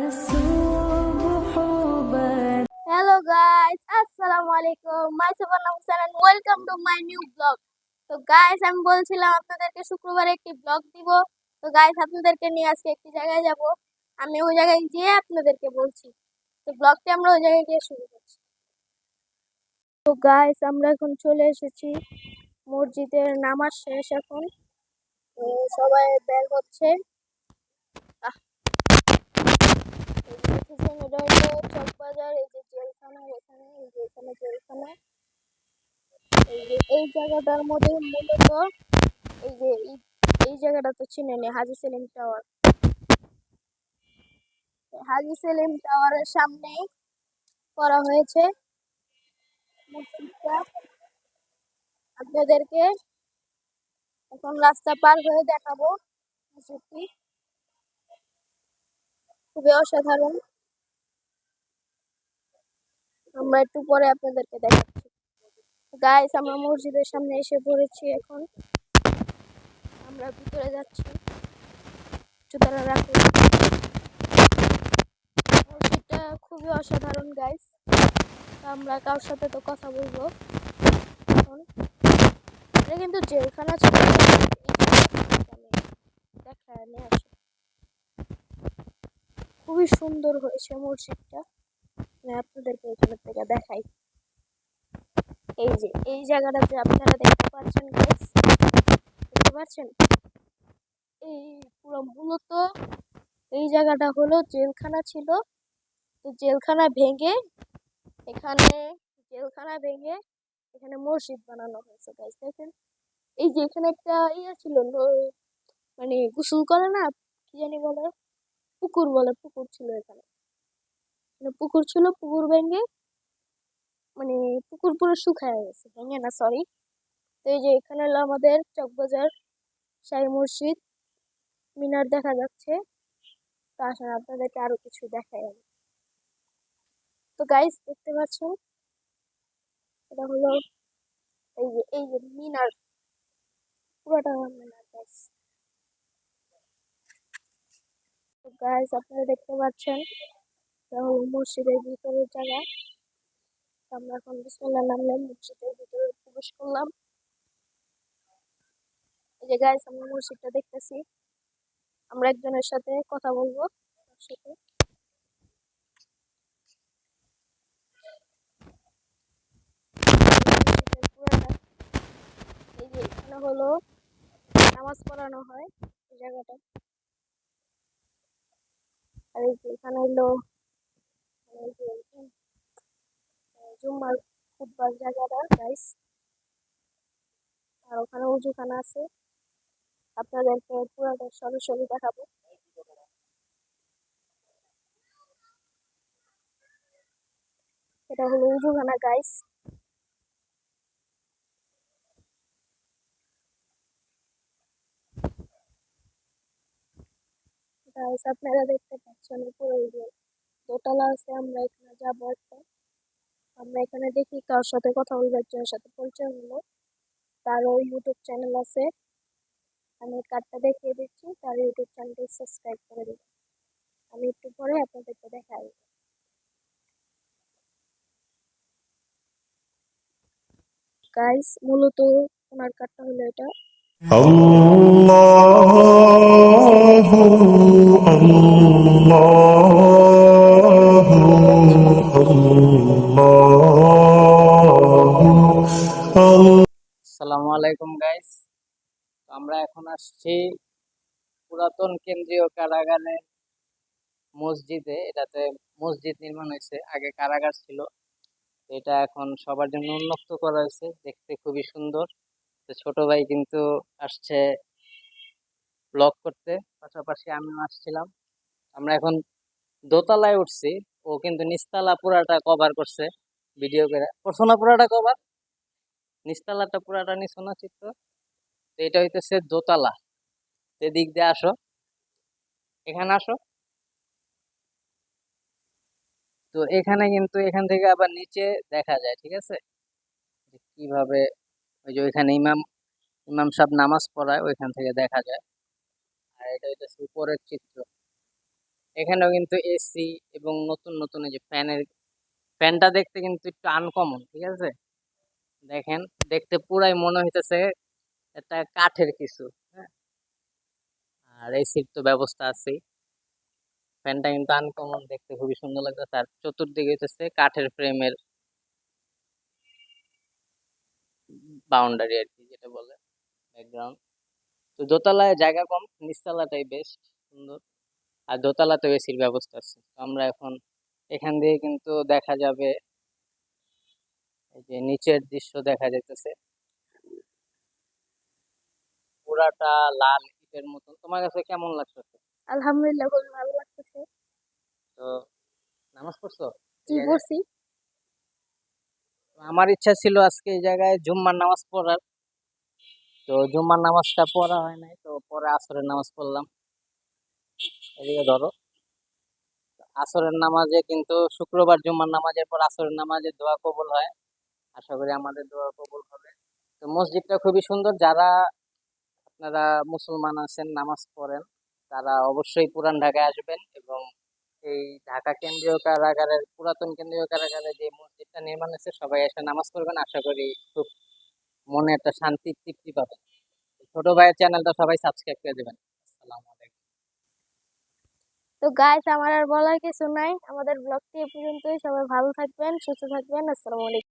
Hello guys, Assalamualaikum. Myself Anam Hussain and welcome to my new vlog. তো guys আমি বলছিলাম আপনাদেরকে শুক্রবারে একটি ব্লগ দিব। তো গাইস আপনাদেরকে নিয়ে আজকে একটি জায়গায় যাব। আমি ওই জায়গায় গিয়ে আপনাদেরকে বলছি। তো ব্লগটি আমরা ওই জায়গায় গিয়ে শুরু করছি। তো গাইস আমরা এখন চলে এসেছি মসজিদের নামাজ শেষ এখন। তো সবাই বের হচ্ছে। এই যে দেখেছেন এটা হলো চকবাজার, এই যে জেলখানা, এখানে এই যে এখানে জেলখানা। এই জায়গাটার মধ্যে মূলত এই যে এই জায়গাটা তো চিনেন, হাজী সেলিম টাওয়ার। হাজী সেলিম টাওয়ারের সামনে করা হয়েছে মসজিদটা। আপনাদেরকে এখন রাস্তা পার হয়ে দেখাবো মসজিদটি। খুবই অসাধারণ, আমরা একটু পরে আপনাদেরকে দেখাচ্ছি। গাইস আমরা মসজিদের সামনে এসে পড়েছি এখন। আমরা ভিতরে যাচ্ছি, জুতারা রাখি। মসজিদটা খুবই অসাধারণ গাইস। আমরা কারোর সাথে তো কথা বলবো এখন। এটা কিন্তু জেলখানা ছিল, দেখা নিয়ে আসে। খুবই সুন্দর হয়েছে মসজিদটা, আমি আপনাদেরকে এখান থেকে দেখাই। এই যে এই জায়গাটাতে আপনারা দেখতে পাচ্ছেন গাইস, দেখতে পাচ্ছেন এই পুরো মূলত এই জায়গাটা হলো জেলখানা ছিল। তো জেলখানা ভেঙে এখানে এখানে মসজিদ বানানো হয়েছে গাইস। দেখেন এই যে এখানে একটা ইয়ে ছিল, মানে গোসল করে না, কি জানি বলে, পুকুর বলে, পুকুর ছিল এখানে। পুকুর ছিল, পুকুর ভেঙে মানে পুকুর পুরো শুকায় গেছে, ভেঙে না সরি। তো এই যে এখানে হলো আমাদের চকবাজার শাহী মসজিদ, মিনার দেখা যাচ্ছে। তো আসলে আপনাদেরকে আরো কিছু দেখাই আমি। তো গাইস দেখতে পাচ্ছেন এটা হলো এই যে মিনার, পুরোটা মিনার গাইস। তো গাইস আপনারা দেখতে পাচ্ছেন এটা হলো মসজিদের ভিতরের জায়গা। আমরা এখন বিসমিল্লাহ নামে মসজিদের ভিতরে প্রবেশ করলাম। এই যে গাইস আমরা মসজিদটা দেখতেছি, আমরা একজনের সাথে কথা বলবো তার সাথে। এই যে এখানে হলো নামাজ পড়ানো হয় এই জায়গাটা। আর এই যে এখানে হলো এই যে জুম্মার খুতবার জায়গাটা গাইস। আর ওখানে উজুখানা আছে, আপনাদেরকে পুরোটা সরাসরি দেখাবো। এটা হলো উজুখানা গাইস। গাইস আপনারা দেখতে পাচ্ছেন উপরে এই যে দোতলা আছে, আমরা এখানে যাবো একটা। আমরা এখানে দেখি কারোর সাথে কথা বলবো, একজনের সাথে পরিচয় হলো। তারও ইউটিউব চ্যানেল আছে, আমি কার্ডটা দেখিয়ে দিচ্ছি, তার ইউটিউব চ্যানেলটি সাবস্ক্রাইব করে দিন। আমি একটু পরে আপনাদেরকে দেখাই। গাইস মূলত ওনার কার্ডটা হলো এটা। আল্লাহু আল্লাহু আল্লাহু। আসসালামু আলাইকুম গাইস, আমরা এখন আসছি পুরাতন কেন্দ্রীয় কারাগারের মসজিদে। এটাতে মসজিদ নির্মাণ হয়েছে, আগে কারাগার ছিল। এটা এখন সবার জন্য উন্মুক্ত করা হয়েছে, দেখতে খুবই সুন্দর। তো ছোট ভাই কিন্তু আসছে ব্লগ করতে, পাশাপাশি আমিও আসছিলাম। আমরা এখন দোতলায় উঠছি, ও কিন্তু নিচতলা পুরাটা কভার করছে, ভিডিও করে করছো না, পুরাটা কভার, নিচতলাটা পুরাটা নিছো না চিত্র। তো এটা হইতেছে দোতলা। এদিক দিয়ে আসো, এখানে আসো। তো এখানে কিন্তু এখান থেকে আবার নিচে দেখা যায়, ঠিক আছে, যে কিভাবে ওই যে ওইখানে ইমাম ইমাম সাহেব নামাজ পড়ায়, ওইখান থেকে দেখা যায়। আর এটা হইতেছে উপরের চিত্র, এখানেও কিন্তু এসি এবং নতুন নতুন এই যে ফ্যানটা দেখতে কিন্তু একটু আনকমন, ঠিক আছে? দেখেন, দেখতে পুরাই মনে হইতেছে একটা কাঠের কিছু। হ্যাঁ, আর এসির তো ব্যবস্থা আছেই। ফ্যানটা কিন্তু আনকমন, দেখতে খুবই সুন্দর লাগতেছে। আর চতুর্দিকে হইতেছে কাঠের ফ্রেমের বাউন্ডারি আর কি, যেটা বলে ব্যাকগ্রাউন্ড। তো দোতলায় জায়গা কম, নিচতলাটাই বেস্ট সুন্দর। আর দোতলাতেও এসির ব্যবস্থা আছে। তো আমরা এখন এখান দিয়ে কিন্তু দেখা যাবে এই যে নিচের দৃশ্য দেখা যাইতেছে, পুরাটা লাল ইটের মতন। তোমার কাছে কেমন লাগতেছে? আলহামদুলিল্লাহ, খুবই ভালো লাগতেছে। তো নামাজ পড়ছো এই জি, জায়গায়? পড়ছি। তো আমার ইচ্ছা ছিল আজকে এই জায়গায় জুম্মার নামাজ পড়ার, তো জুম্মার নামাজটা পড়া হয় নাই, তো পরে আসরের নামাজ পড়লাম। এদিকে ধরো, আসরের নামাজে কিন্তু শুক্রবার জুম্মার নামাজের পর আসরের নামাজে দোয়া কবুল হয়। আশা করি আমাদের দোয়া কবুল হবে। তো মসজিদটা খুবই সুন্দর। যারা আপনারা মুসলমান আছেন, নামাজ পড়েন, তারা অবশ্যই পুরান ঢাকায় আসবেন এবং এই ঢাকা কেন্দ্রীয় কারাগারের, পুরাতন কেন্দ্রীয় কারাগারে যে মসজিদটা নির্মাণ হয়েছে, সবাই এসে নামাজ পড়বেন। আশা করি খুব মনে একটা শান্তি তৃপ্তি পাবেন। ছোট ভাইয়ের চ্যানেলটা সবাই সাবস্ক্রাইব করে দেবেন। আসসালামু আলাইকুম। তো গাইস, আমার আর বলার কিছু নাই। আমাদের ব্লগটি এ পর্যন্তই। সবাই ভালো থাকবেন, সুস্থ থাকবেন। আসসালামু আলাইকুম।